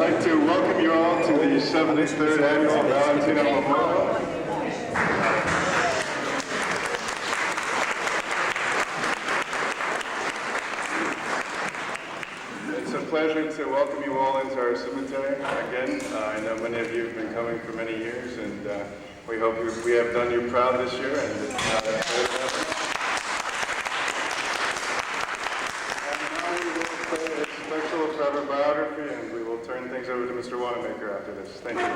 like to welcome you all to the 73rd Annual Valentino Memorial. It's a pleasure to welcome you all into our cemetery again. I know many of you have been coming for many years, and we hope we have done you proud this year. And now we will play a special forever biography, and we will turn things over to Mr. Wanamaker after this. Thank you.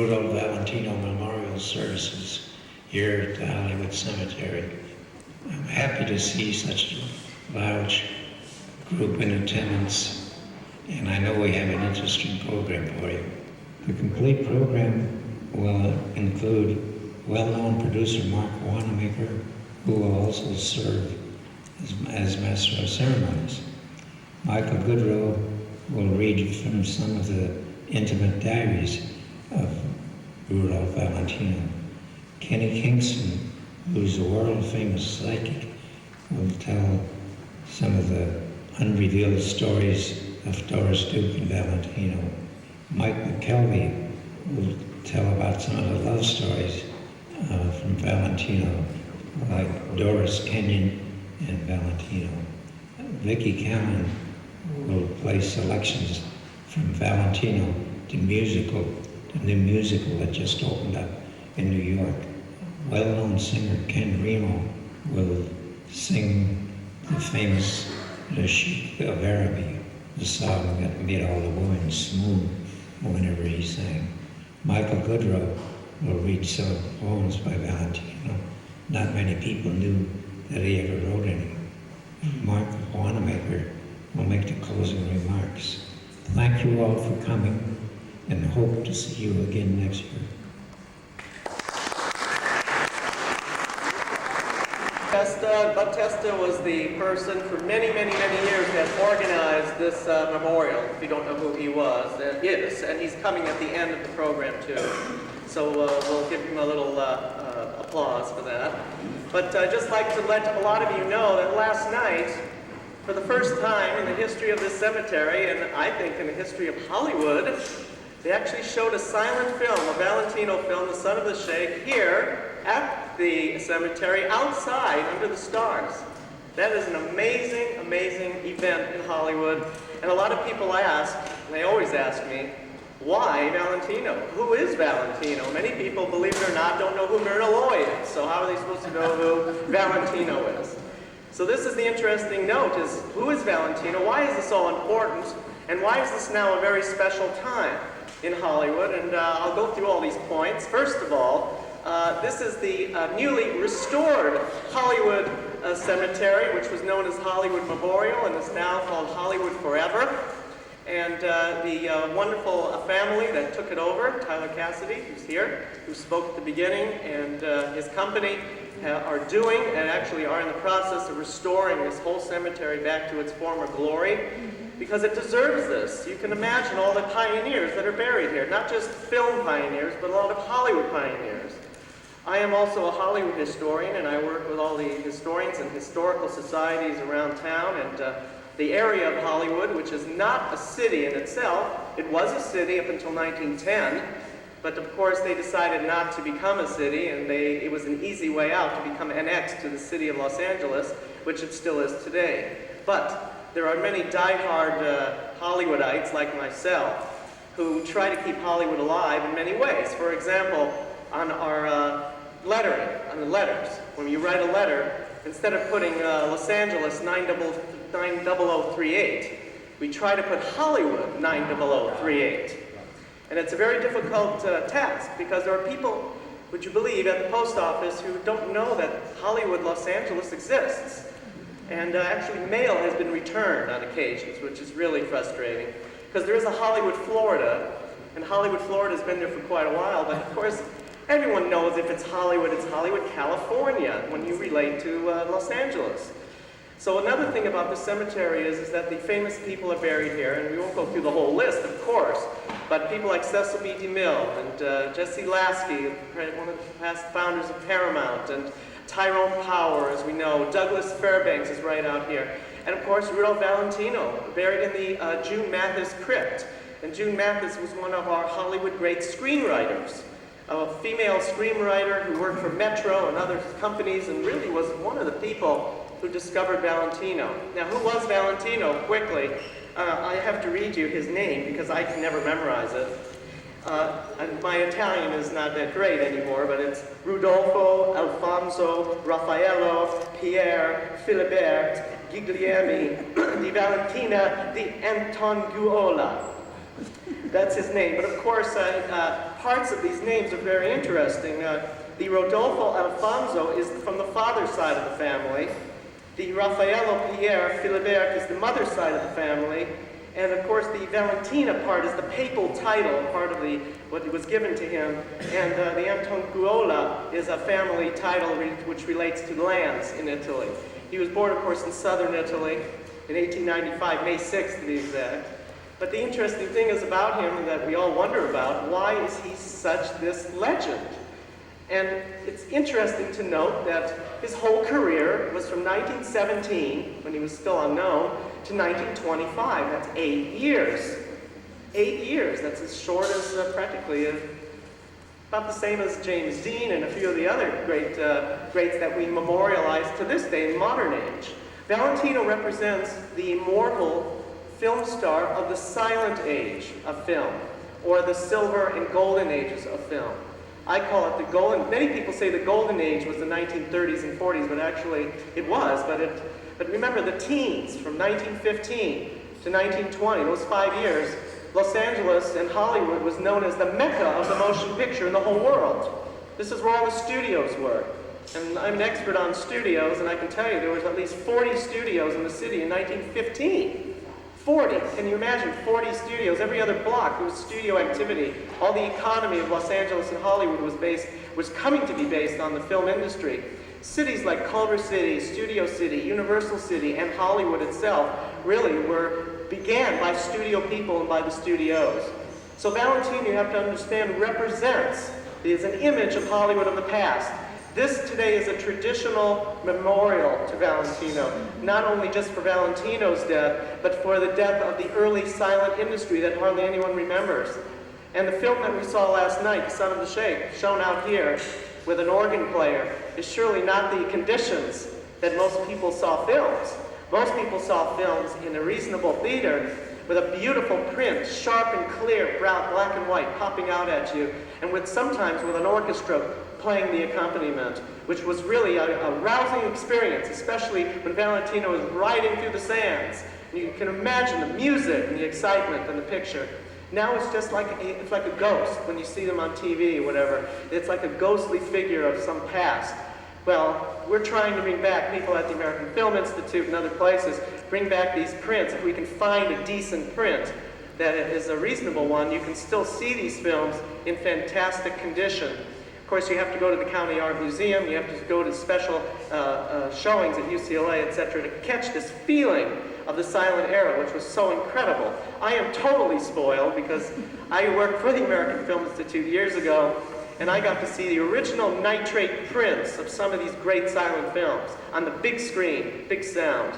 Annual Valentino Memorial Services here at the Hollywood Cemetery. I'm happy to see such a large group in attendance, and I know we have an interesting program for you. The complete program will include well-known producer Mark Wanamaker, who will also serve as Master of Ceremonies. Michael Goodrow will read from some of the intimate diaries of Rudolph Valentino. Kenny Kingston, who's a world-famous psychic, will tell some of the unrevealed stories of Doris Duke and Valentino. Mike McKelvey will tell about some of the love stories from Valentino, like Doris Kenyon and Valentino. Vicki Callan will play selections from Valentino, the new musical that just opened up in New York. Well-known singer Ken Remo will sing the famous Le Chic of Araby, the song that made all the women swoon whenever he sang. Michael Goodrow will read some poems by Valentino. Not many people knew that he ever wrote any. Mark Wanamaker will make the closing remarks. Thank you all for coming, and hope to see you again next year. Bud Testa was the person for many, many, many years that organized this memorial. If you don't know who he was, is, and he's coming at the end of the program too. So we'll give him a little applause for that. But I'd just like to let a lot of you know that last night, for the first time in the history of this cemetery, and I think in the history of Hollywood, they actually showed a silent film, a Valentino film, The Son of the Sheikh, here at the cemetery, outside, under the stars. That is an amazing, amazing event in Hollywood. And a lot of people ask, and they always ask me, why Valentino? Who is Valentino? Many people, believe it or not, don't know who Myrna Loy is. So how are they supposed to know who Valentino is? So this is the interesting note, is who is Valentino? Why is this all important? And why is this now a very special time in Hollywood? And I'll go through all these points. First of all, this is the newly restored Hollywood Cemetery, which was known as Hollywood Memorial and is now called Hollywood Forever. And the wonderful family that took it over, Tyler Cassidy, who's here, who spoke at the beginning, and his company are doing and actually are in the process of restoring this whole cemetery back to its former glory, because it deserves this. You can imagine all the pioneers that are buried here, not just film pioneers, but a lot of Hollywood pioneers. I am also a Hollywood historian, and I work with all the historians and historical societies around town, and the area of Hollywood, which is not a city in itself. It was a city up until 1910, but of course they decided not to become a city, and it was an easy way out to become annexed to the city of Los Angeles, which it still is today. But there are many diehard Hollywoodites like myself who try to keep Hollywood alive in many ways. For example, on our lettering, on the letters. When you write a letter, instead of putting Los Angeles 90038, we try to put Hollywood 90038. And it's a very difficult task, because there are people, would you believe, at the post office who don't know that Hollywood, Los Angeles exists. And actually mail has been returned on occasions, which is really frustrating. Because there is a Hollywood, Florida, and Hollywood, Florida has been there for quite a while, but of course, everyone knows if it's Hollywood, California, when you relate to Los Angeles. So another thing about the cemetery is that the famous people are buried here, and we won't go through the whole list, of course, but people like Cecil B. DeMille and Jesse Lasky, one of the past founders of Paramount, and Tyrone Power, as we know, Douglas Fairbanks is right out here, and of course Rudolph Valentino, buried in the June Mathis crypt. And June Mathis was one of our Hollywood great screenwriters, a female screenwriter who worked for Metro and other companies, and really was one of the people who discovered Valentino. Now, who was Valentino? Quickly, I have to read you his name because I can never memorize it. And my Italian is not that great anymore, but it's Rudolfo, Alfonso, Raffaello, Pierre, Philibert, Guglielmi, di Valentina, di Antonguola. That's his name. But of course, parts of these names are very interesting. The Rodolfo Alfonso is from the father's side of the family. The Raffaello Pierre Philibert is the mother's side of the family. And of course, the Valentina part is the papal title, part of what was given to him. And the Antonguola is a family title which relates to lands in Italy. He was born, of course, in southern Italy in 1895, May 6th to be exact. But the interesting thing is about him that we all wonder about, why is he such this legend? And it's interesting to note that his whole career was from 1917, when he was still unknown, to 1925. That's 8 years. 8 years. That's as short as practically about the same as James Dean and a few of the other greats that we memorialize to this day in modern age. Valentino represents the immortal film star of the silent age of film, or the silver and golden ages of film. I call it the golden, many people say the golden age was the 1930s and 40s, but actually it was, but remember the teens from 1915 to 1920, those 5 years, Los Angeles and Hollywood was known as the mecca of the motion picture in the whole world. This is where all the studios were. And I'm an expert on studios, and I can tell you there was at least 40 studios in the city in 1915. 40. Can you imagine 40 studios? Every other block, there was studio activity. All the economy of Los Angeles and Hollywood was coming to be based on the film industry. Cities like Culver City, Studio City, Universal City, and Hollywood itself really began by studio people and by the studios. So Valentino, you have to understand, is an image of Hollywood of the past. This today is a traditional memorial to Valentino, not only just for Valentino's death, but for the death of the early silent industry that hardly anyone remembers. And the film that we saw last night, The Son of the Sheikh, shown out here with an organ player, is surely not the conditions that most people saw films. Most people saw films in a reasonable theater with a beautiful print, sharp and clear, black and white, popping out at you, and sometimes with an orchestra playing the accompaniment, which was really a rousing experience, especially when Valentino was riding through the sands. And you can imagine the music and the excitement and the picture. Now it's just like a ghost when you see them on TV or whatever. It's like a ghostly figure of some past. Well, we're trying to bring back, people at the American Film Institute and other places, bring back these prints. If we can find a decent print that is a reasonable one, you can still see these films in fantastic condition. Of course, you have to go to the County Art Museum, you have to go to special showings at UCLA, etc., to catch this feeling of the silent era, which was so incredible. I am totally spoiled because I worked for the American Film Institute years ago, and I got to see the original nitrate prints of some of these great silent films on the big screen, big sound.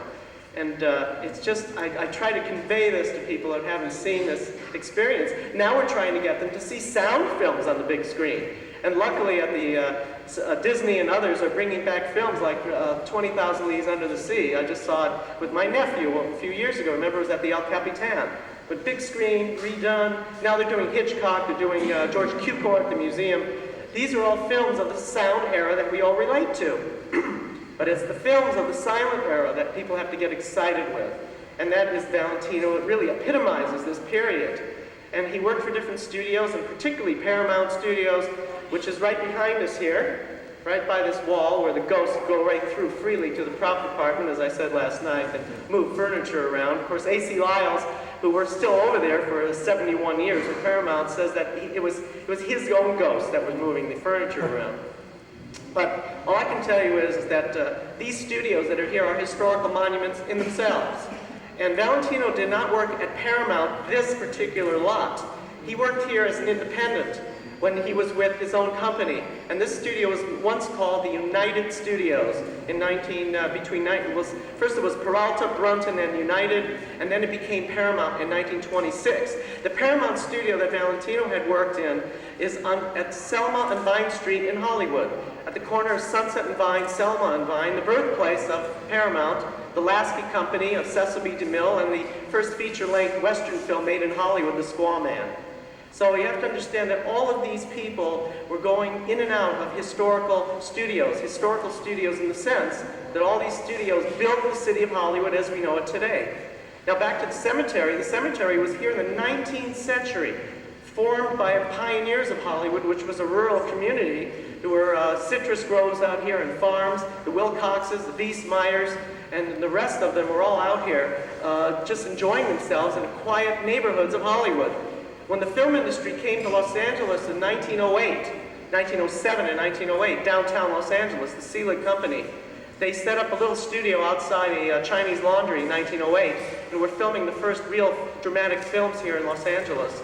And it's just, I try to convey this to people that haven't seen this experience. Now we're trying to get them to see sound films on the big screen. And luckily at the Disney and others are bringing back films like 20,000 Leagues Under the Sea. I just saw it with my nephew a few years ago. Remember, it was at the El Capitan. But big screen, redone. Now they're doing Hitchcock, they're doing George Cukor at the museum. These are all films of the sound era that we all relate to. But it's the films of the silent era that people have to get excited with. And that is Valentino. It really epitomizes this period. And he worked for different studios, and particularly Paramount Studios, which is right behind us here, right by this wall where the ghosts go right through freely to the prop department, as I said last night, and move furniture around. Of course, A.C. Lyles, who were still over there for 71 years at Paramount, says that it was his own ghost that was moving the furniture around. But all I can tell you is that these studios that are here are historical monuments in themselves. And Valentino did not work at Paramount this particular lot. He worked here as an independent when he was with his own company. And this studio was once called the United Studios in first it was Peralta, Brunton, and United, and then it became Paramount in 1926. The Paramount studio that Valentino had worked in is at Selma and Vine Street in Hollywood, at the corner of Sunset and Vine, Selma and Vine, the birthplace of Paramount, the Lasky Company of Cecil B. DeMille, and the first feature-length Western film made in Hollywood, The Squaw Man. So you have to understand that all of these people were going in and out of historical studios in the sense that all these studios built the city of Hollywood as we know it today. Now back to the cemetery was here in the 19th century, formed by pioneers of Hollywood, which was a rural community. There were citrus groves out here and farms, the Wilcoxes, the Wiesmeyers, and the rest of them were all out here just enjoying themselves in the quiet neighborhoods of Hollywood. When the film industry came to Los Angeles in 1907 and 1908, downtown Los Angeles, the Selig Company, they set up a little studio outside a Chinese laundry in 1908, and were filming the first real dramatic films here in Los Angeles,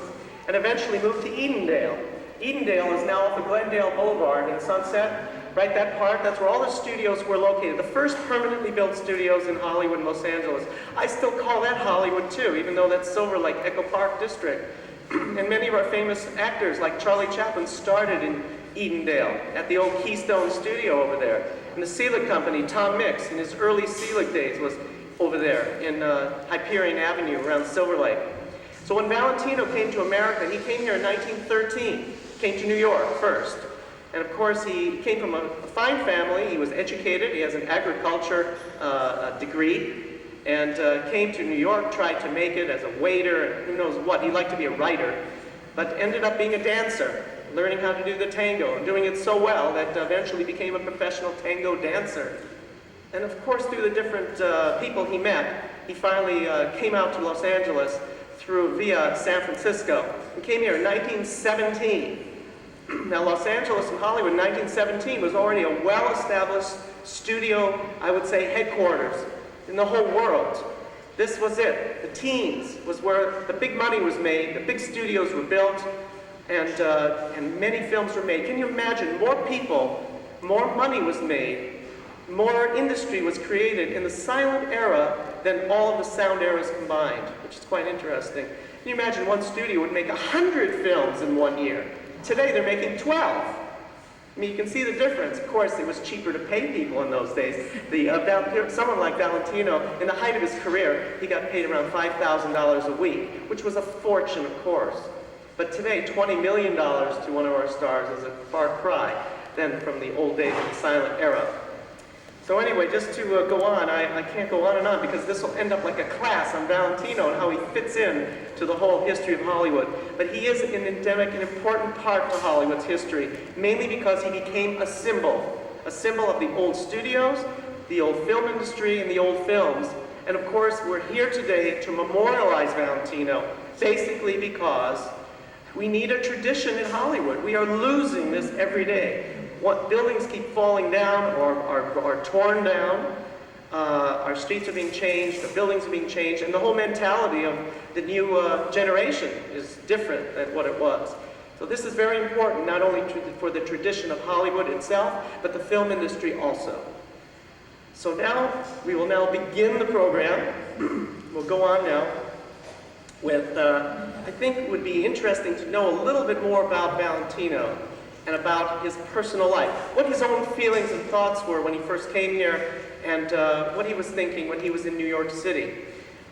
and eventually moved to Edendale. Edendale is now off of Glendale Boulevard in Sunset. Right, that part, that's where all the studios were located. The first permanently built studios in Hollywood and Los Angeles. I still call that Hollywood too, even though that's Silver Lake, Echo Park District. And many of our famous actors, like Charlie Chaplin, started in Edendale, at the old Keystone studio over there. And the Selig Company, Tom Mix, in his early Selig days, was over there in Hyperion Avenue around Silver Lake. So when Valentino came to America, he came here in 1913, came to New York first. And of course, he came from a fine family. He was educated. He has an agriculture degree. And came to New York, tried to make it as a waiter, and who knows what. He liked to be a writer, but ended up being a dancer, learning how to do the tango, and doing it so well that eventually became a professional tango dancer. And of course, through the different people he met, he finally came out to Los Angeles via San Francisco, and came here in 1917. Now, Los Angeles and Hollywood in 1917 was already a well-established studio, I would say, headquarters in the whole world. This was it. The teens was where the big money was made, the big studios were built, and many films were made. Can you imagine? More people, more money was made, more industry was created in the silent era than all of the sound eras combined, which is quite interesting. Can you imagine one studio would make 100 films in 1 year? Today they're making 12. I mean, you can see the difference. Of course, it was cheaper to pay people in those days. Someone like Valentino, in the height of his career, he got paid around $5,000 a week, which was a fortune, of course. But today, $20 million to one of our stars is a far cry than from the old days of the silent era. So anyway, just to go on, I can't go on and on because this will end up like a class on Valentino and how he fits in to the whole history of Hollywood. But he is an endemic and important part to Hollywood's history, mainly because he became a symbol of the old studios, the old film industry, and the old films. And of course, we're here today to memorialize Valentino, basically because we need a tradition in Hollywood. We are losing this every day. What buildings keep falling down or are torn down. Our streets are being changed, the buildings are being changed, and the whole mentality of the new generation is different than what it was. So this is very important, not only for the tradition of Hollywood itself, but the film industry also. So now, we will now begin the program. We'll go on now with, I think it would be interesting to know a little bit more about Valentino and about his personal life, what his own feelings and thoughts were when he first came here, and what he was thinking when he was in New York City.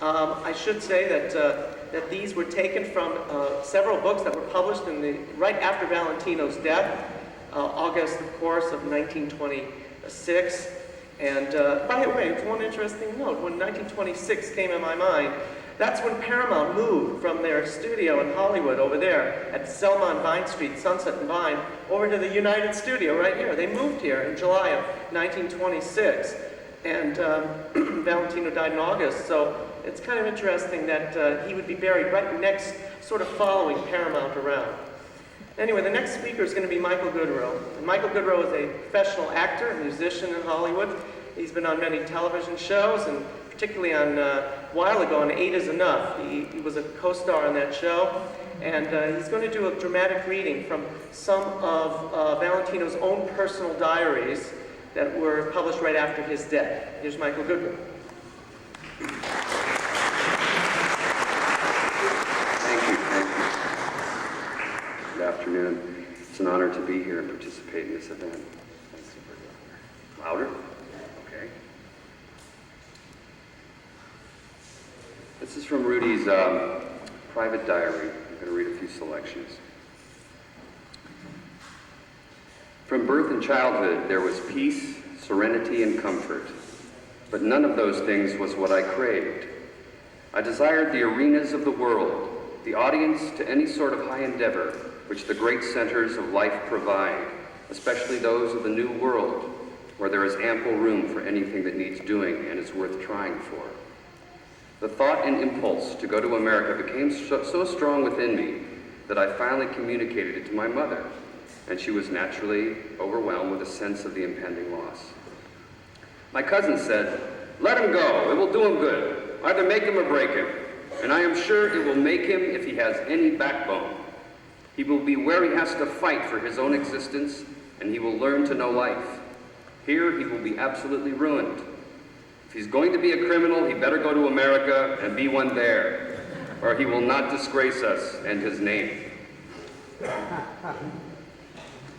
I should say that these were taken from several books that were published right after Valentino's death, August, of course, of 1926. And by the way, one interesting note, when 1926 came in my mind, that's when Paramount moved from their studio in Hollywood over there at Selma and Vine Street, Sunset and Vine, over to the United Studio right here. They moved here in July of 1926, and Valentino died in August, so it's kind of interesting that he would be buried right next, sort of following Paramount around. Anyway, the next speaker is going to be Michael Goodrow. And Michael Goodrow is a professional actor, a musician in Hollywood. He's been on many television shows, and particularly on, a while ago, on 8 is Enough. He was a co-star on that show. And he's going to do a dramatic reading from some of Valentino's own personal diaries that were published right after his death. Here's Michael Goodrow. Good afternoon. It's an honor to be here and participate in this event. Thanks for louder. Okay. This is from Rudy's private diary. I'm going to read a few selections. From birth and childhood, there was peace, serenity, and comfort. But none of those things was what I craved. I desired the arenas of the world, the audience to any sort of high endeavor which the great centers of life provide, especially those of the New World, where there is ample room for anything that needs doing and is worth trying for. The thought and impulse to go to America became so strong within me that I finally communicated it to my mother, and she was naturally overwhelmed with a sense of the impending loss. My cousin said, "Let him go, it will do him good. Either make him or break him. And I am sure it will make him if he has any backbone. He will be where he has to fight for his own existence, and he will learn to know life. Here he will be absolutely ruined. If he's going to be a criminal, he better go to America and be one there, or he will not disgrace us and his name."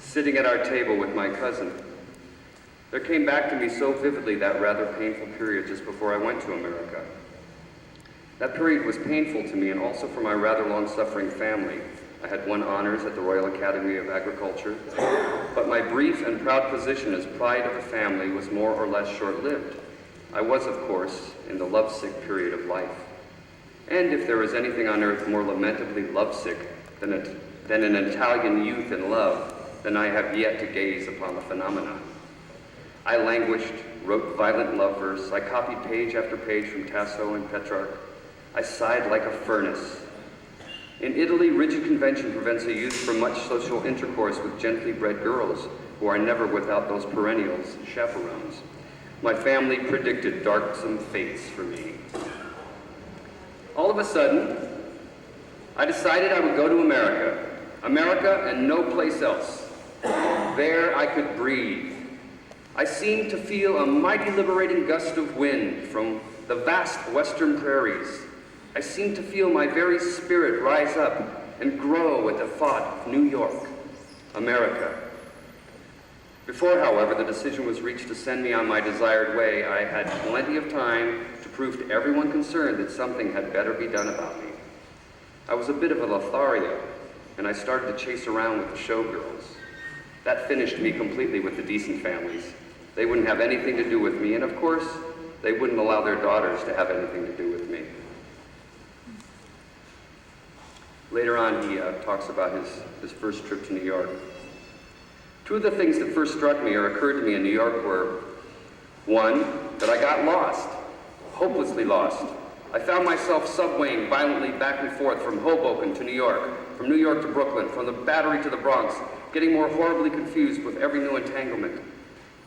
Sitting at our table with my cousin, there came back to me so vividly that rather painful period just before I went to America. That period was painful to me and also for my rather long-suffering family. I had won honors at the Royal Academy of Agriculture, but my brief and proud position as pride of the family was more or less short-lived. I was, of course, in the lovesick period of life. And if there is anything on earth more lamentably lovesick than an Italian youth in love, then I have yet to gaze upon the phenomenon. I languished, wrote violent love verse, I copied page after page from Tasso and Petrarch. I sighed like a furnace. In Italy, rigid convention prevents a youth from much social intercourse with gently bred girls, who are never without those perennials, chaperones. My family predicted darksome fates for me. All of a sudden, I decided I would go to America. America and no place else. There I could breathe. I seemed to feel a mighty liberating gust of wind from the vast western prairies. I seemed to feel my very spirit rise up and grow at the thought of New York, America. Before, however, the decision was reached to send me on my desired way, I had plenty of time to prove to everyone concerned that something had better be done about me. I was a bit of a Lothario, and I started to chase around with the showgirls. That finished me completely with the decent families. They wouldn't have anything to do with me, and of course, they wouldn't allow their daughters to have anything to do with me. Later on, he talks about his first trip to New York. Two of the things that first struck me or occurred to me in New York were, one, that I got lost, hopelessly lost. I found myself subwaying violently back and forth from Hoboken to New York, from New York to Brooklyn, from the Battery to the Bronx, getting more horribly confused with every new entanglement.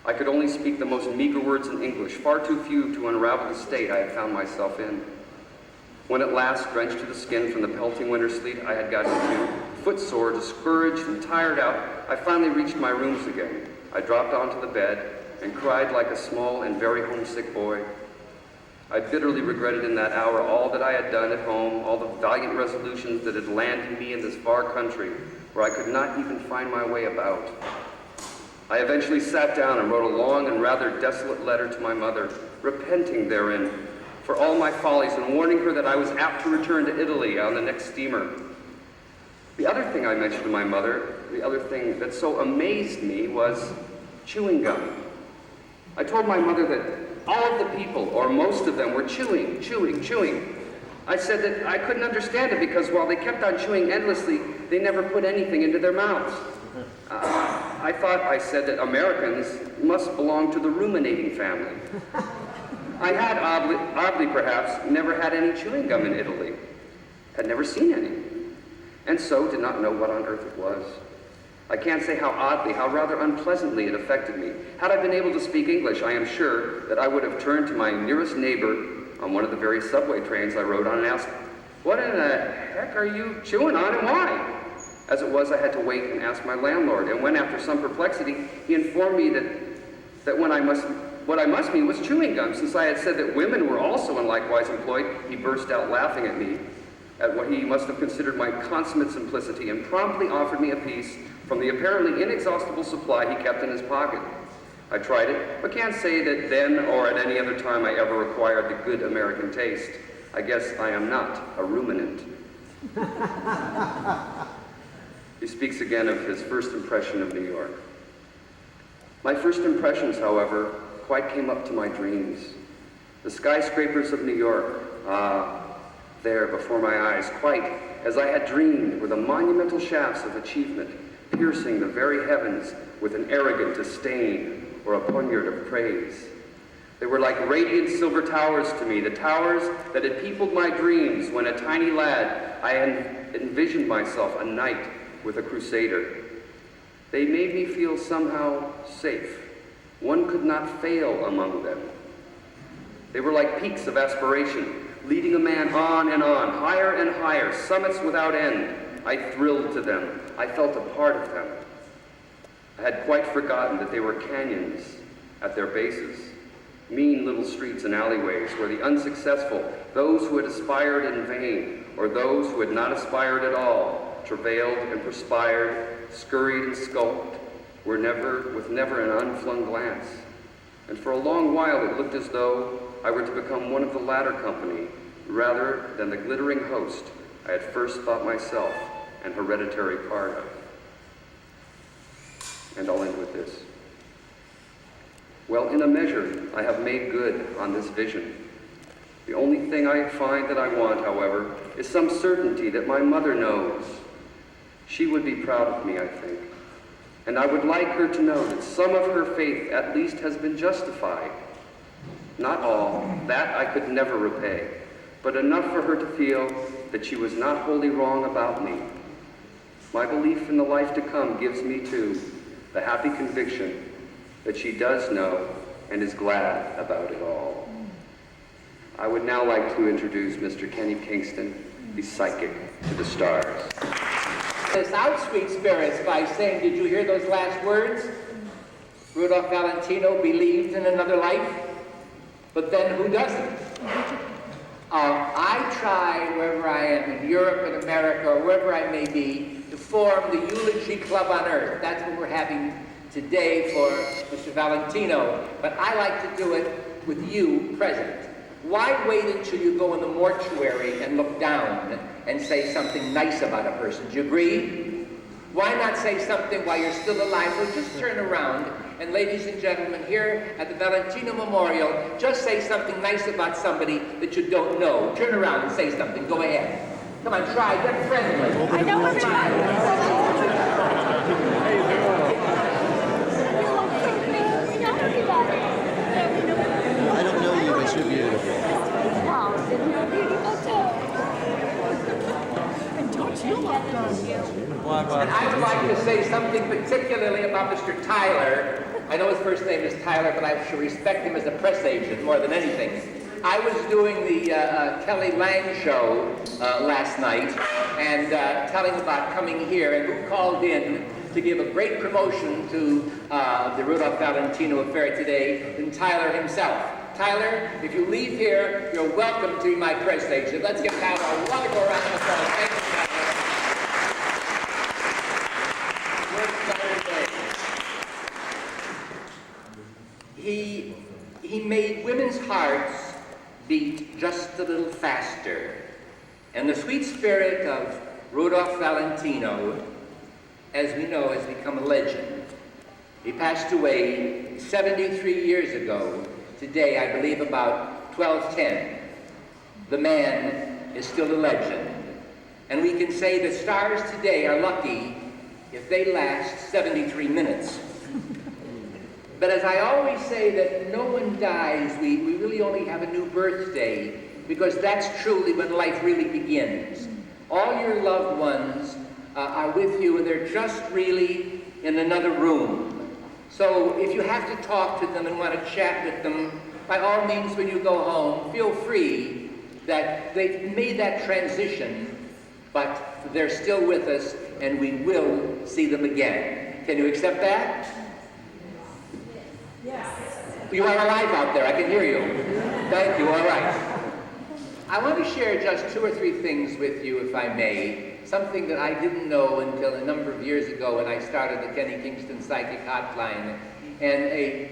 I could only speak the most meager words in English, far too few to unravel the state I had found myself in. When at last, drenched to the skin from the pelting winter sleet I had gotten into, footsore, discouraged and tired out, I finally reached my rooms again. I dropped onto the bed and cried like a small and very homesick boy. I bitterly regretted in that hour all that I had done at home, all the valiant resolutions that had landed me in this far country where I could not even find my way about. I eventually sat down and wrote a long and rather desolate letter to my mother, repenting therein for all my follies and warning her that I was apt to return to Italy on the next steamer. The other thing I mentioned to my mother, the other thing that so amazed me, was chewing gum. I told my mother that all of the people, or most of them, were chewing. I said that I couldn't understand it because while they kept on chewing endlessly, they never put anything into their mouths. I said that Americans must belong to the ruminating family. I had, oddly perhaps, never had any chewing gum in Italy, had never seen any, and so did not know what on earth it was. I can't say how oddly, how rather unpleasantly it affected me. Had I been able to speak English, I am sure that I would have turned to my nearest neighbor on one of the very subway trains I rode on and asked, "What in the heck are you chewing on and why?" As it was, I had to wait and ask my landlord, and when, after some perplexity, he informed me that what I must mean was chewing gum. Since I had said that women were also and likewise employed, he burst out laughing at me, at what he must have considered my consummate simplicity, and promptly offered me a piece from the apparently inexhaustible supply he kept in his pocket. I tried it, but can't say that then or at any other time I ever acquired the good American taste. I guess I am not a ruminant. He speaks again of his first impression of New York. My first impressions, however, quite came up to my dreams. The skyscrapers of New York, there before my eyes, quite as I had dreamed, were the monumental shafts of achievement, piercing the very heavens with an arrogant disdain or a poniard of praise. They were like radiant silver towers to me, the towers that had peopled my dreams when a tiny lad I had envisioned myself a knight with a crusader. They made me feel somehow safe. One could not fail among them. They were like peaks of aspiration, leading a man on and on, higher and higher, summits without end. I thrilled to them. I felt a part of them. I had quite forgotten that they were canyons at their bases, mean little streets and alleyways where the unsuccessful, those who had aspired in vain, or those who had not aspired at all, travailed and perspired, scurried and skulked, with never an unflung glance. And for a long while it looked as though I were to become one of the latter company, rather than the glittering host I had first thought myself an hereditary part of. And I'll end with this. Well, in a measure, I have made good on this vision. The only thing I find that I want, however, is some certainty that my mother knows. She would be proud of me, I think. And I would like her to know that some of her faith at least has been justified. Not all, that I could never repay, but enough for her to feel that she was not wholly wrong about me. My belief in the life to come gives me, too, the happy conviction that she does know and is glad about it all. I would now like to introduce Mr. Kenny Kingston, the psychic to the stars. This out, sweet spirits, by saying, did you hear those last words? Rudolph Valentino believed in another life, but then who doesn't? I try, wherever I am, in Europe, in America, or wherever I may be, to form the eulogy club on earth. That's what we're having today for Mr. Valentino, but I like to do it with you present. Why wait until you go in the mortuary and look down and say something nice about a person? Do you agree? Why not say something while you're still alive? Well, just turn around, and ladies and gentlemen, here at the Valentino Memorial, just say something nice about somebody that you don't know. Turn around and say something. Go ahead. Come on, try. Get friendly. I know what you're I don't know you, but you're beautiful. You're beautiful too. And don't you look good? And I would like to say something particularly about Mr. Tyler. I know his first name is Tyler, but I should respect him as a press agent more than anything. I was doing the Kelly Lang show last night and telling about coming here, and who called in to give a great promotion to the Rudolph Valentino affair today than Tyler himself. Tyler, if you leave here, you're welcome to my press station. Let's give Tyler a wonderful round of applause. Thank you, Tyler. He made women's hearts beat just a little faster. And the sweet spirit of Rudolph Valentino, as we know, has become a legend. He passed away 73 years ago. Today, I believe about 12:10. The man is still a legend. And we can say the stars today are lucky if they last 73 minutes. But as I always say that no one dies, we really only have a new birthday, because that's truly when life really begins. All your loved ones are with you, and they're just really in another room. So if you have to talk to them and want to chat with them, by all means, when you go home, feel free that they've made that transition, but they're still with us, and we will see them again. Can you accept that? Yes. You are alive out there. I can hear you. Thank you. All right. I want to share just 2 or 3 things with you, if I may. Something that I didn't know until a number of years ago when I started the Kenny Kingston Psychic Hotline. And a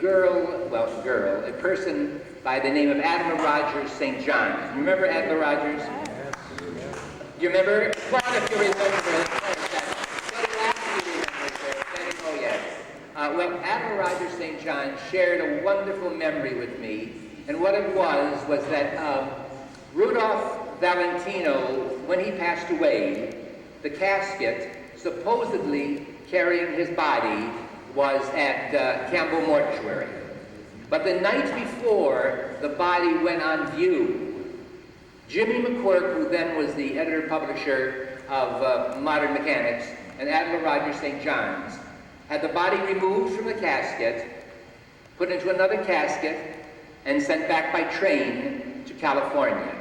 person by the name of Admiral Rogers St. John. Remember Admiral Rogers? Do you remember? Well, if you remember. Oh, yes. Well, Admiral Rogers St. John shared a wonderful memory with me. And what it was that Rudolph Valentino, when he passed away, the casket, supposedly carrying his body, was at Campbell Mortuary. But the night before the body went on view, Jimmy McQuirk, who then was the editor-publisher of Modern Mechanics, and Admiral Rogers St. John's, had the body removed from the casket, put into another casket, and sent back by train to California.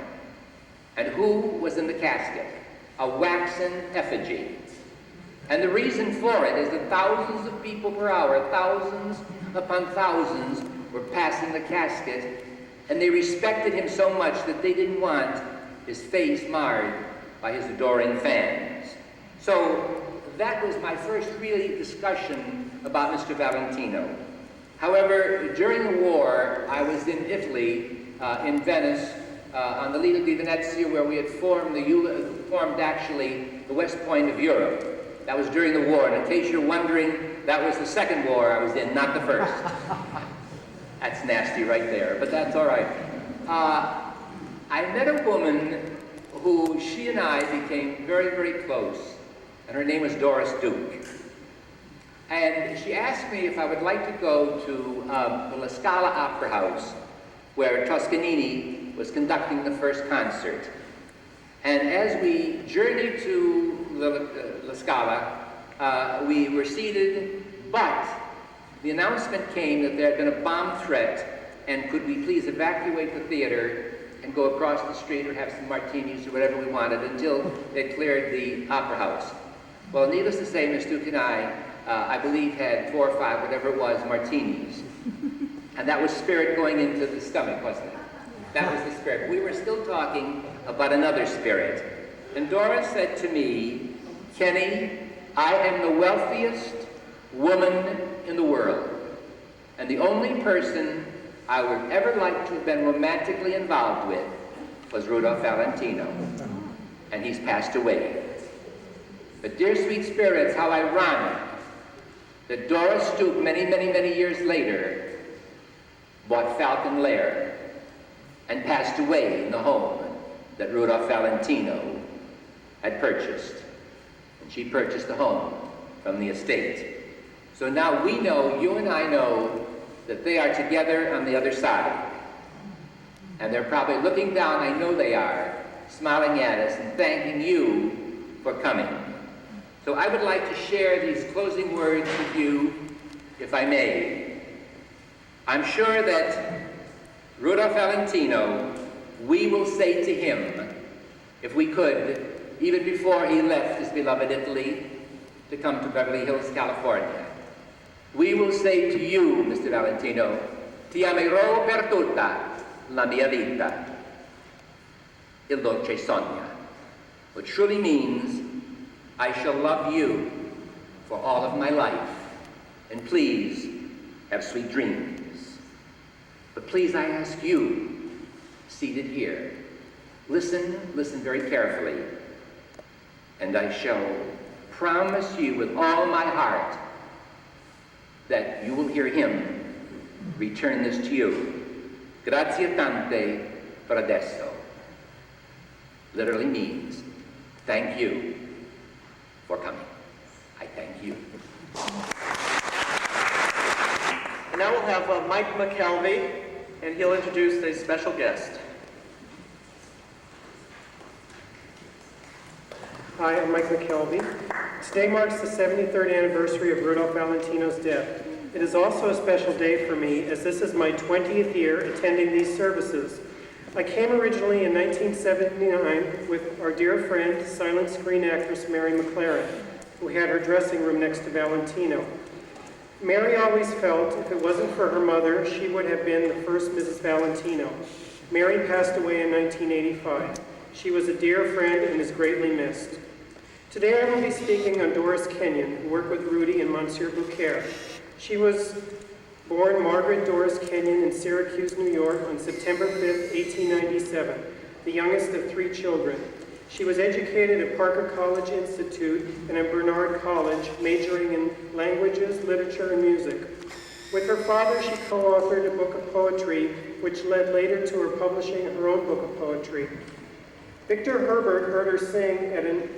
And who was in the casket? A waxen effigy. And the reason for it is that thousands of people per hour, thousands upon thousands, were passing the casket, and they respected him so much that they didn't want his face marred by his adoring fans. So that was my first really discussion about Mr. Valentino. However, during the war, I was in Italy, in Venice, on the Lido di Venezia, where we had formed actually the West Point of Europe. That was during the war, and in case you're wondering, that was the second war I was in, not the first. That's nasty right there, but that's all right. I met a woman who she and I became very, very close, and her name was Doris Duke. And she asked me if I would like to go to the La Scala Opera House, where Toscanini was conducting the first concert. And as we journeyed to La Scala, we were seated, but the announcement came that there had been a bomb threat, and could we please evacuate the theater and go across the street or have some martinis or whatever we wanted until they cleared the opera house. Well, needless to say, Miss Duke and I believe, had 4 or 5, whatever it was, martinis. And that was spirit going into the stomach, wasn't it? That was the spirit. We were still talking about another spirit. And Doris said to me, Kenny, I am the wealthiest woman in the world. And the only person I would ever like to have been romantically involved with was Rudolph Valentino. And he's passed away. But dear sweet spirits, how ironic that Doris Duke, many, many, many years later, bought Falcon Lair and passed away in the home that Rudolph Valentino had purchased. And she purchased the home from the estate. So now we know, you and I know, that they are together on the other side. And they're probably looking down, I know they are, smiling at us and thanking you for coming. So I would like to share these closing words with you, if I may. I'm sure that Rudolph Valentino we will say to him, if we could, even before he left his beloved Italy to come to Beverly Hills, California, we will say to you, Mr. Valentino, ti amerò per tutta la mia vita, il dolce sogna, which truly means, I shall love you for all of my life, and please have sweet dreams. But please, I ask you, seated here, listen very carefully, and I shall promise you with all my heart that you will hear him return this to you. Grazie tante per adesso. Literally means, thank you for coming. I thank you. And now we'll have Mike McKelvey, and he'll introduce a special guest. Hi, I'm Mike McKelvey. Today marks the 73rd anniversary of Rudolph Valentino's death. It is also a special day for me, as this is my 20th year attending these services. I came originally in 1979 with our dear friend, silent screen actress Mary McLaren, who had her dressing room next to Valentino. Mary always felt if it wasn't for her mother, she would have been the first Mrs. Valentino. Mary passed away in 1985. She was a dear friend and is greatly missed. Today I will be speaking on Doris Kenyon, who worked with Rudy and Monsieur Bouquet. She was born Margaret Doris Kenyon in Syracuse, New York on September 5, 1897, the youngest of 3 children. She was educated at Parker College Institute and at Bernard College, majoring in languages, literature, and music. With her father, she co-authored a book of poetry, which led later to her publishing her own book of poetry. Victor Herbert heard her sing at an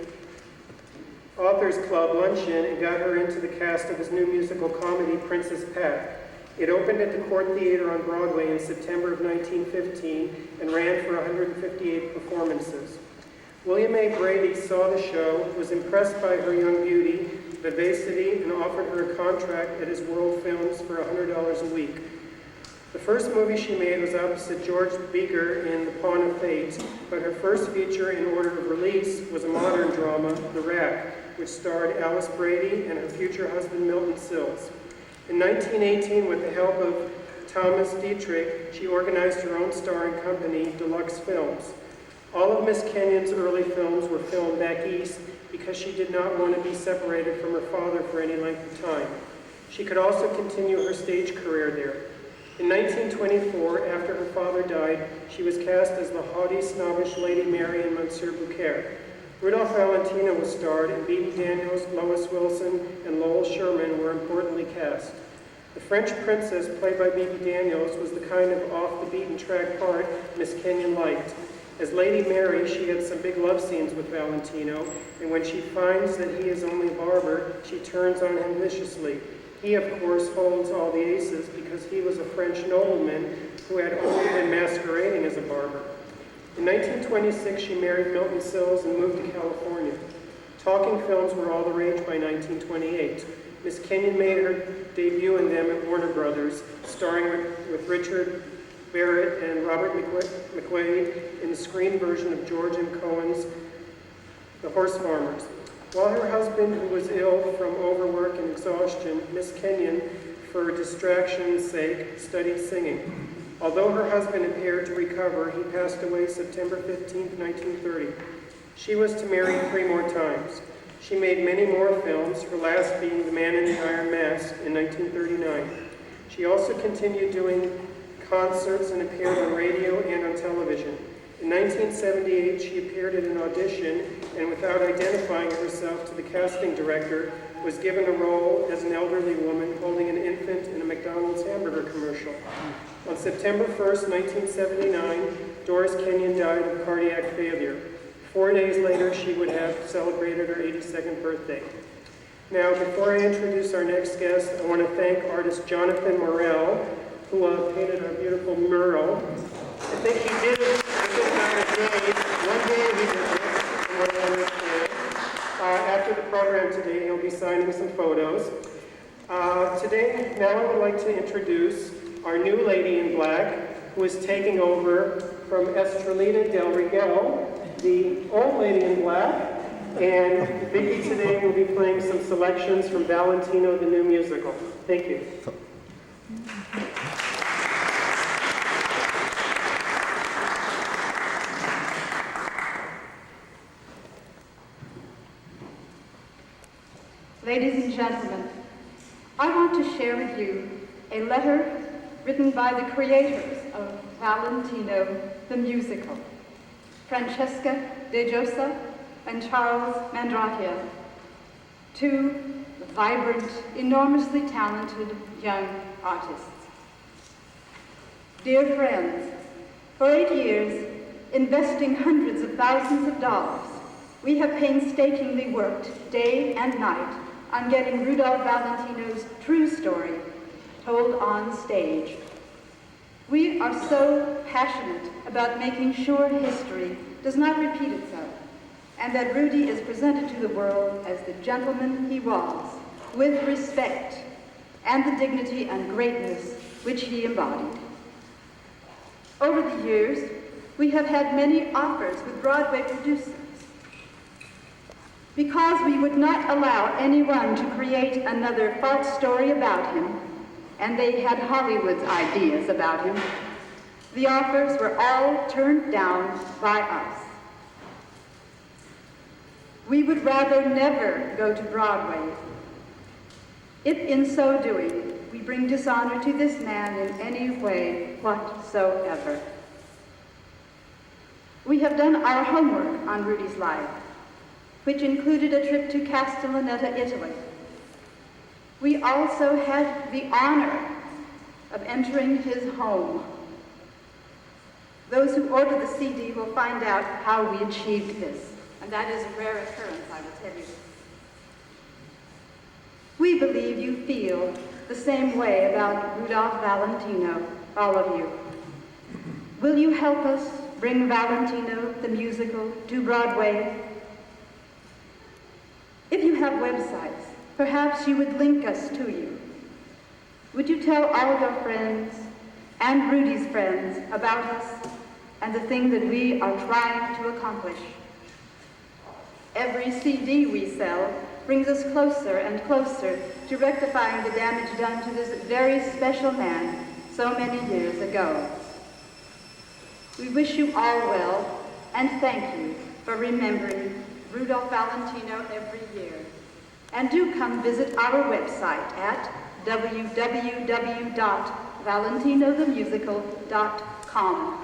Authors Club luncheon and got her into the cast of his new musical comedy, Princess Pat. It opened at the Court Theater on Broadway in September of 1915 and ran for 158 performances. William A. Brady saw the show, was impressed by her young beauty, vivacity, and offered her a contract at his World Films for $100 a week. The first movie she made was opposite George Beaker in The Pawn of Fate, but her first feature in order of release was a modern drama, The Rack, which starred Alice Brady and her future husband Milton Sills. In 1918, with the help of Thomas Dietrich, she organized her own starring company, Deluxe Films. All of Miss Kenyon's early films were filmed back east because she did not want to be separated from her father for any length of time. She could also continue her stage career there. In 1924, after her father died, she was cast as the haughty, snobbish Lady Mary in Monsieur Bouquet. Rudolph Valentino was starred, and Bebe Daniels, Lois Wilson, and Lowell Sherman were importantly cast. The French princess, played by Bebe Daniels, was the kind of off-the-beaten-track part Miss Kenyon liked. As Lady Mary, she had some big love scenes with Valentino, and when she finds that he is only a barber, she turns on him viciously. He, of course, holds all the aces because he was a French nobleman who had only been masquerading as a barber. In 1926, she married Milton Sills and moved to California. Talking films were all the rage by 1928. Miss Kenyon made her debut in them at Warner Brothers, starring with Richard Barrett and Robert McQuaid in the screen version of George M. Cohan's The Horse Farmers. While her husband, who was ill from overwork and exhaustion, Miss Kenyon, for distraction's sake, studied singing. Although her husband appeared to recover, he passed away September 15, 1930. She was to marry 3 more times. She made many more films, her last being The Man in the Iron Mask in 1939. She also continued doing concerts and appeared on radio and on television. In 1978, she appeared at an audition and, without identifying herself to the casting director, was given a role as an elderly woman holding an infant in a McDonald's hamburger commercial. On September 1st, 1979, Doris Kenyon died of cardiac failure. 4 days later, she would have celebrated her 82nd birthday. Now, before I introduce our next guest, I want to thank artist Jonathan Morel, who painted our beautiful mural. I think he did it a good amount of days. One day he did it, and one other day. After the program today, he'll be signing some photos. Now I would like to introduce our new lady in black, who is taking over from Estrelita Del Regal, the old lady in black, and Vicki today will be playing some selections from Valentino, the new musical. Thank you. Ladies and gentlemen, I want to share with you a letter written by the creators of Valentino the musical, Francesca De Josa and Charles Mandratia, two vibrant, enormously talented young artists. Dear friends, for 8 years, investing hundreds of thousands of dollars, we have painstakingly worked day and night on getting Rudolph Valentino's true story told on stage. We are so passionate about making sure history does not repeat itself, and that Rudy is presented to the world as the gentleman he was, with respect and the dignity and greatness which he embodied. Over the years, we have had many offers with Broadway producers. Because we would not allow anyone to create another false story about him, and they had Hollywood's ideas about him, the offers were all turned down by us. We would rather never go to Broadway if in so doing we bring dishonor to this man in any way whatsoever. We have done our homework on Rudy's life, which included a trip to Castellaneta, Italy. We also had the honor of entering his home. Those who order the CD will find out how we achieved this, and that is a rare occurrence, I will tell you. We believe you feel the same way about Rudolph Valentino, all of you. Will you help us bring Valentino the musical to Broadway? If you have websites, perhaps you would link us to you. Would you tell all your friends and Rudy's friends about us and the thing that we are trying to accomplish? Every CD we sell brings us closer and closer to rectifying the damage done to this very special man so many years ago. We wish you all well and thank you for remembering Rudolph Valentino every year. And do come visit our website at www.valentinothemusical.com.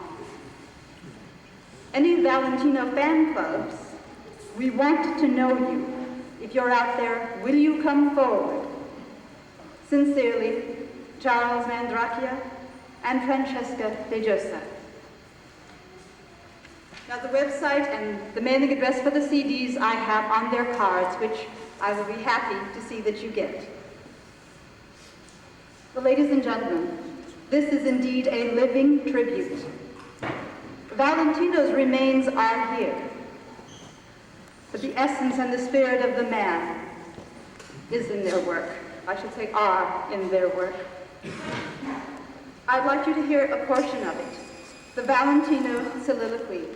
Any Valentino fan clubs, we want to know you. If you're out there, will you come forward? Sincerely, Charles Mandratia and Francesca De Josa. Now the website and the mailing address for the CDs I have on their cards, which I will be happy to see that you get. Well, ladies and gentlemen, this is indeed a living tribute. Valentino's remains are here, but the essence and the spirit of the man is in their work. I should say are in their work. I'd like you to hear a portion of it, the Valentino soliloquy.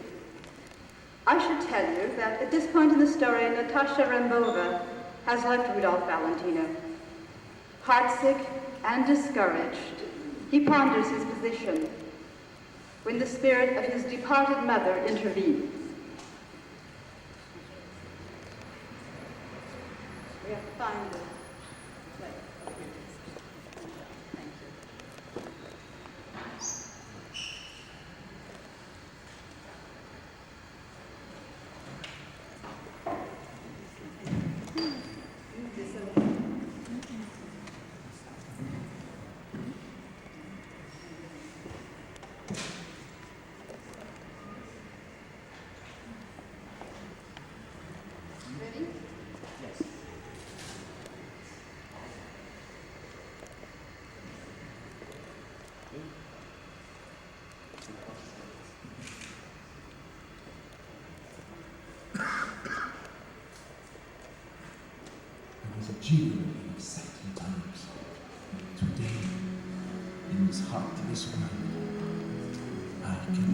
I should tell you that at this point in the story, Natasha Rambova has left Rudolph Valentino. Heartsick and discouraged, he ponders his position when the spirit of his departed mother intervenes. We have to find the play. Thank Ready? Yes. It was a jubilant and exciting times. Today, in his heart, this one, I can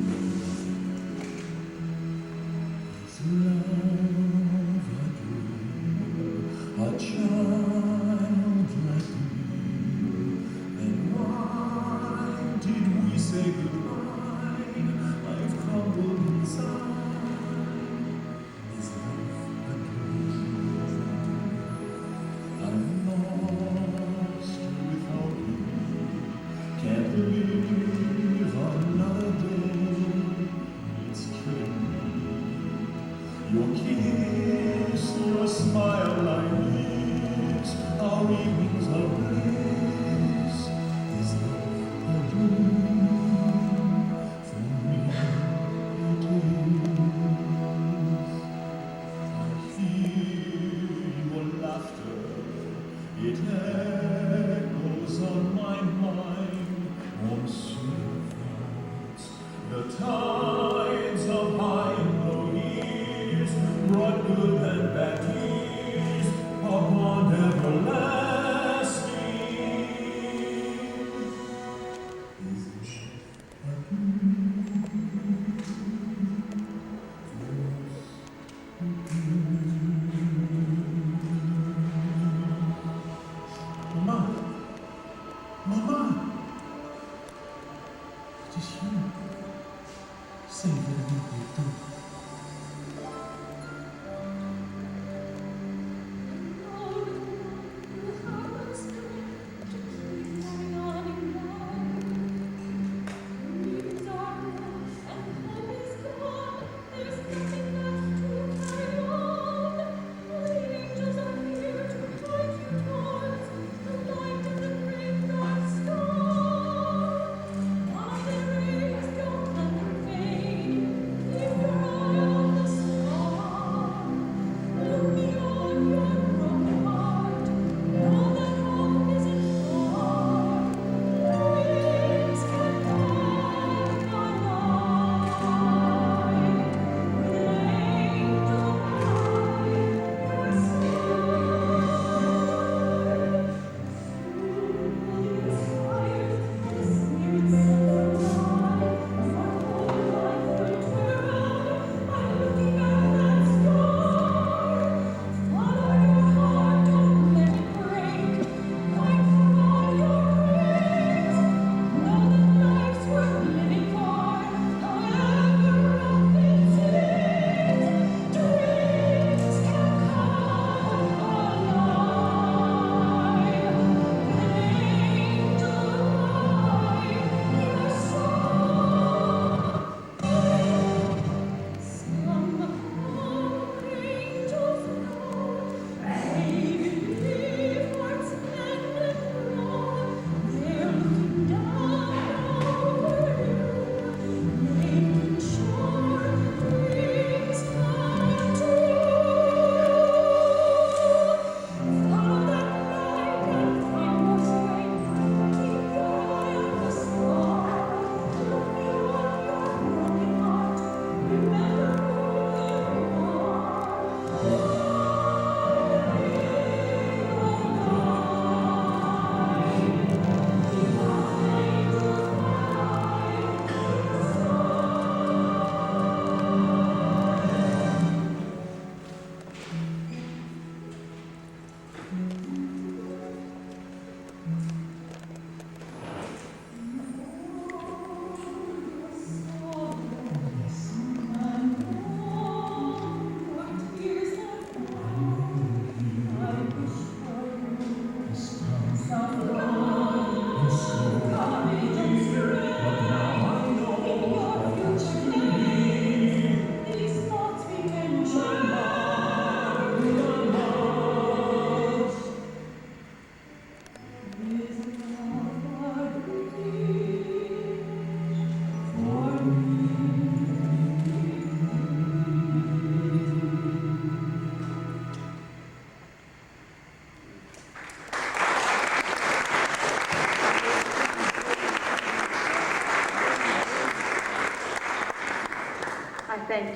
Thank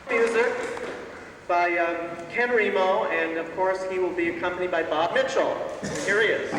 you. Music by Ken Remo, and of course he will be accompanied by Bob Mitchell. Here he is.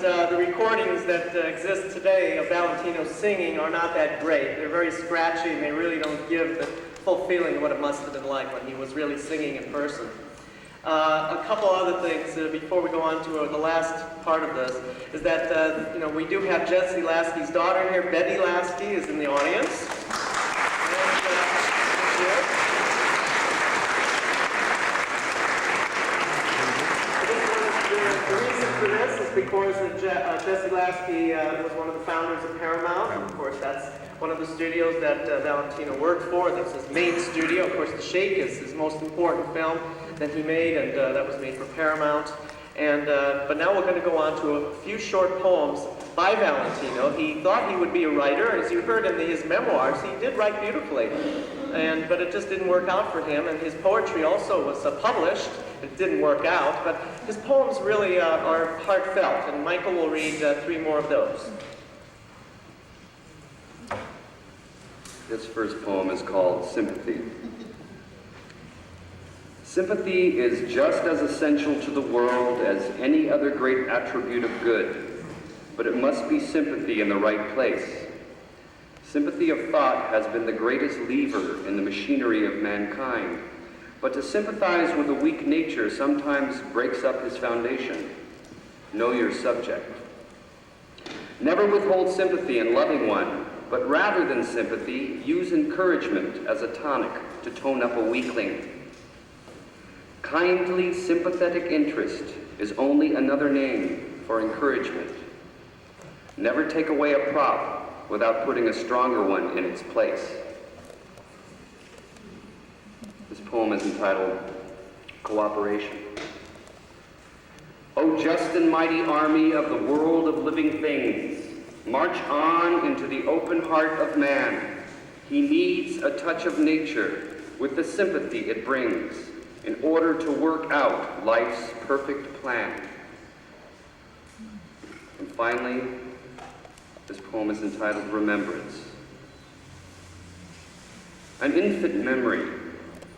The recordings that exist today of Valentino singing are not that great. They're very scratchy and they really don't give the full feeling of what it must have been like when he was really singing in person. A couple other things before we go on to the last part of this is that we do have Jesse Lasky's daughter here. Betty Lasky is in the audience. The reason for this is because Jesse Lasky was one of the founders of Paramount, and of course that's one of the studios that Valentino worked for. That's his main studio. Of course, The Shake is his most important film that he made, and that was made for Paramount. And but now we're going to go on to a few short poems by Valentino. He thought he would be a writer, as you heard in his memoirs. He did write beautifully, but it just didn't work out for him. And his poetry also was published. It didn't work out, but his poems really are heartfelt. And Michael will read 3 more of those. This first poem is called Sympathy. Sympathy is just as essential to the world as any other great attribute of good, but it must be sympathy in the right place. Sympathy of thought has been the greatest lever in the machinery of mankind, but to sympathize with a weak nature sometimes breaks up his foundation. Know your subject. Never withhold sympathy in loving one, but rather than sympathy, use encouragement as a tonic to tone up a weakling. Kindly, sympathetic interest is only another name for encouragement. Never take away a prop without putting a stronger one in its place. This poem is entitled Cooperation. O just and mighty army of the world of living things, march on into the open heart of man. He needs a touch of nature with the sympathy it brings in order to work out life's perfect plan. And finally, this poem is entitled Remembrance. An infant memory,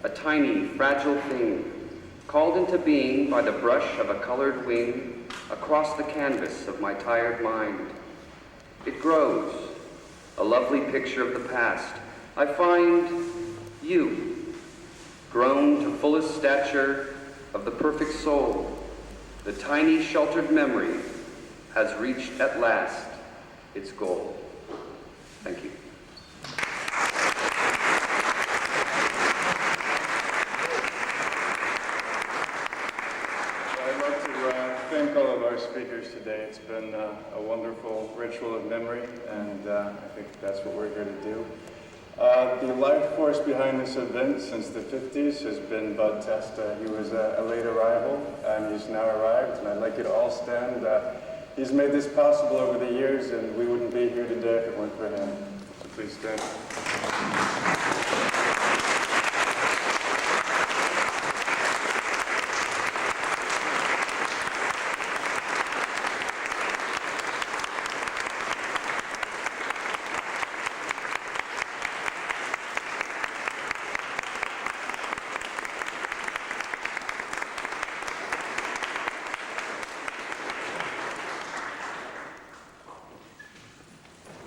a tiny, fragile thing, called into being by the brush of a colored wing across the canvas of my tired mind. It grows, a lovely picture of the past. I find you, grown to fullest stature of the perfect soul. The tiny sheltered memory has reached at last its goal. Thank you. I'd like to thank all of our speakers today. It's been a wonderful ritual of memory, and I think that's what we're here to do. The life force behind this event since the 50s has been Bud Testa. He was a late arrival, and he's now arrived, and I'd like you to all stand. He's made this possible over the years, and we wouldn't be here today if it weren't for him. So please stand.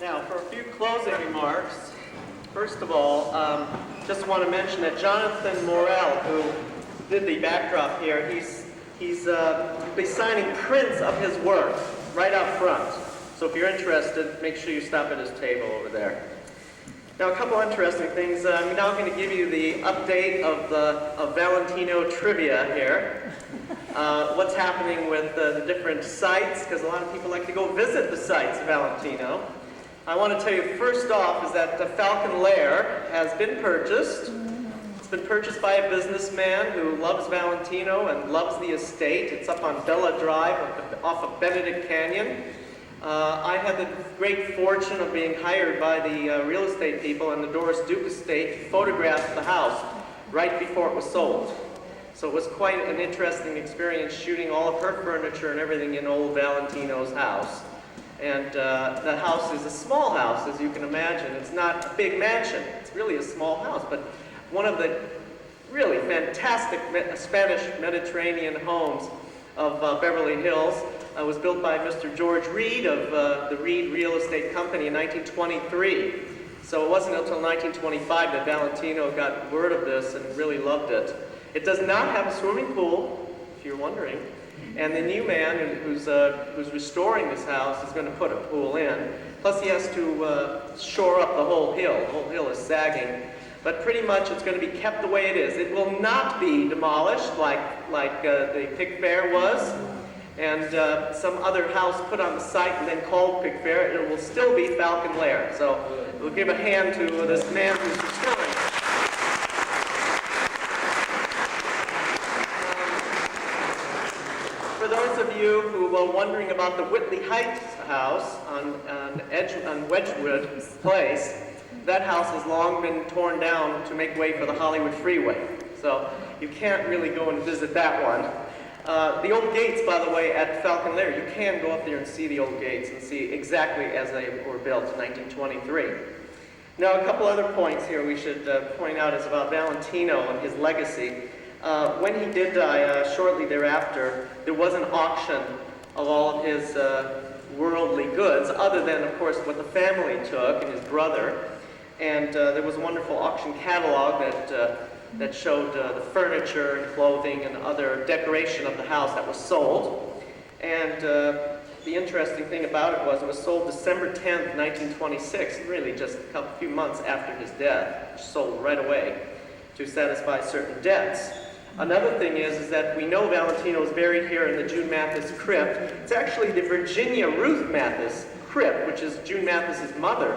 Now, for a few closing remarks, first of all, just want to mention that Jonathan Morel, who did the backdrop here, he's be signing prints of his work right up front. So if you're interested, make sure you stop at his table over there. Now, a couple interesting things. I'm now going to give you the update of Valentino trivia here. What's happening with the different sites, because a lot of people like to go visit the sites of Valentino. I want to tell you first off is that the Falcon Lair has been purchased. It's been purchased by a businessman who loves Valentino and loves the estate. It's up on Bella Drive off of Benedict Canyon. I had the great fortune of being hired by the real estate people in the Doris Duke estate to photograph the house right before it was sold. So it was quite an interesting experience shooting all of her furniture and everything in old Valentino's house. And the house is a small house, as you can imagine. It's not a big mansion. It's really a small house, but one of the really fantastic Spanish Mediterranean homes of Beverly Hills was built by Mr. George Reed of the Reed Real Estate Company in 1923. So it wasn't until 1925 that Valentino got word of this and really loved it. It does not have a swimming pool, if you're wondering. And the new man who's restoring this house is going to put a pool in. Plus he has to shore up the whole hill. The whole hill is sagging. But pretty much it's going to be kept the way it is. It will not be demolished like the Pig Fair was, and some other house put on the site and then called Pig Fair. It will still be Falcon Lair. So we'll give a hand to this man who's restoring it. For those of you who were wondering about the Whitley Heights house on Wedgwood Place, that house has long been torn down to make way for the Hollywood freeway. So you can't really go and visit that one. The old gates, by the way, at Falcon Lair, you can go up there and see the old gates and see exactly as they were built in 1923. Now, a couple other points here we should point out is about Valentino and his legacy. When he did die, shortly thereafter, there was an auction of all of his worldly goods, other than, of course, what the family took and his brother. And there was a wonderful auction catalog that showed the furniture and clothing and other decoration of the house that was sold. And the interesting thing about it was sold December 10th, 1926, really just a few months after his death. Sold right away to satisfy certain debts. Another thing is that we know Valentino is buried here in the June Mathis crypt. It's actually the Virginia Ruth Mathis crypt, which is June Mathis's mother.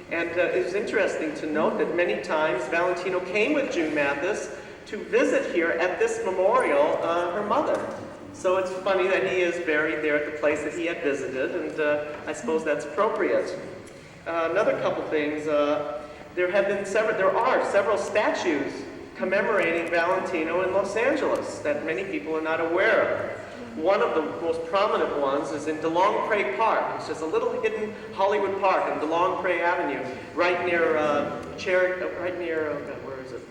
And it's interesting to note that many times Valentino came with June Mathis to visit here at this memorial, her mother. So it's funny that he is buried there at the place that he had visited, and I suppose that's appropriate. Another couple things, there are several statues commemorating Valentino in Los Angeles that many people are not aware of. One of the most prominent ones is in DeLongpre Park. It's just a little hidden Hollywood park on DeLongpre Avenue, right near where is it?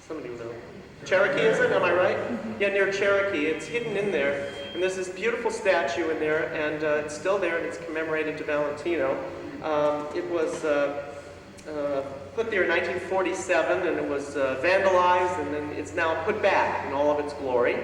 Somebody will know. Cherokee, is it? Am I right? Yeah, near Cherokee. It's hidden in there. And there's this beautiful statue in there, and it's still there, and it's commemorated to Valentino. It was put there in 1947, and it was vandalized, and then it's now put back in all of its glory.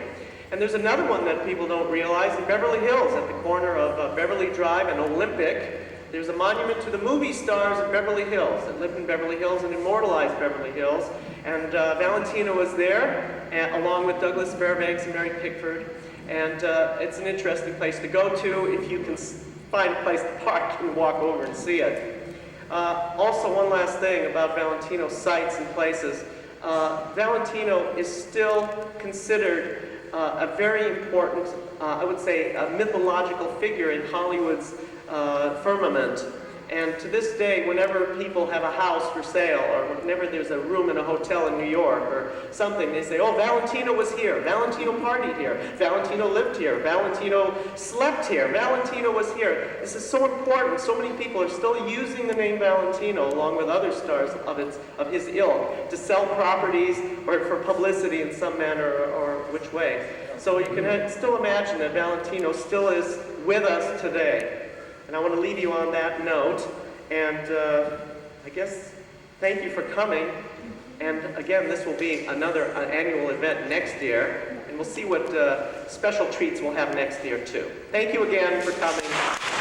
And there's another one that people don't realize in Beverly Hills, at the corner of Beverly Drive and Olympic. There's a monument to the movie stars of Beverly Hills that lived in Beverly Hills and immortalized Beverly Hills. And Valentino was there, along with Douglas Fairbanks and Mary Pickford. And it's an interesting place to go to if you can find a place to park and walk over and see it. Also, one last thing about Valentino sites and places. Valentino is still considered a very important, I would say, a mythological figure in Hollywood's firmament. And to this day, whenever people have a house for sale, or whenever there's a room in a hotel in New York or something, they say, oh, Valentino was here, Valentino partied here, Valentino lived here, Valentino slept here, Valentino was here. This is so important. So many people are still using the name Valentino, along with other stars of his ilk, to sell properties or for publicity in some manner or which way. So you can still imagine that Valentino still is with us today. And I want to leave you on that note, and I guess thank you for coming. And again, this will be another annual event next year, and we'll see what special treats we'll have next year too. Thank you again for coming.